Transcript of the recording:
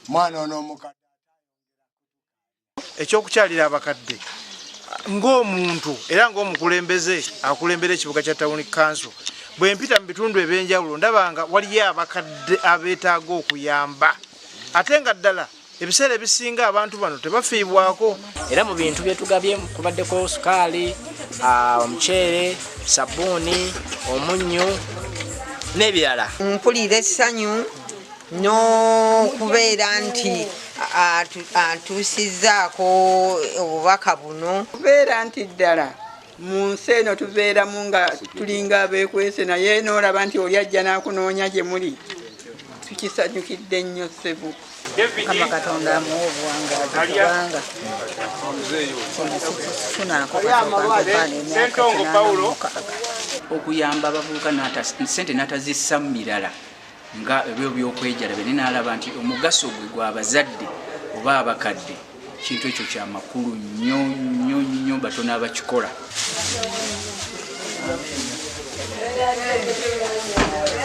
Mwana onomukadde ekyokukyalira abakadde ng'omuntu era ng'omukulembeze akulembera ekibuga kya Town Council bwe mpita mu bitundu ebyenjawulo ndabanga waliyo abakadde abeetaaga okuyamba ate nga ddala ebiseera ebisinga abantu bano tebafiibwako. Era mu bintu bye tugabye kubaddeko sukaali, omuceere, sabbuuni, omunnyo n'ebirala. Mpulira essanyu n'okubeera nti atuusizzaako obubaka buno. Kubeera nti ddala mu nsi eno tubeeramu nga tulinga abeekwese naye n'olaba nti oli ajja n'akunoonya gye muli. Tukisanyukidde nnyo ssebu. Kama Katonda amuwa obuwangaazi kubanga tunaako okuyamba abavubuka ssente n'atazissa mu mirala nga ebyo by'okwejala bene n'alaba nti omugaso gwe gw'abazadde oba abakadde kintu ekyo kya makulu nnyo nnyo nnyo batono abakikola.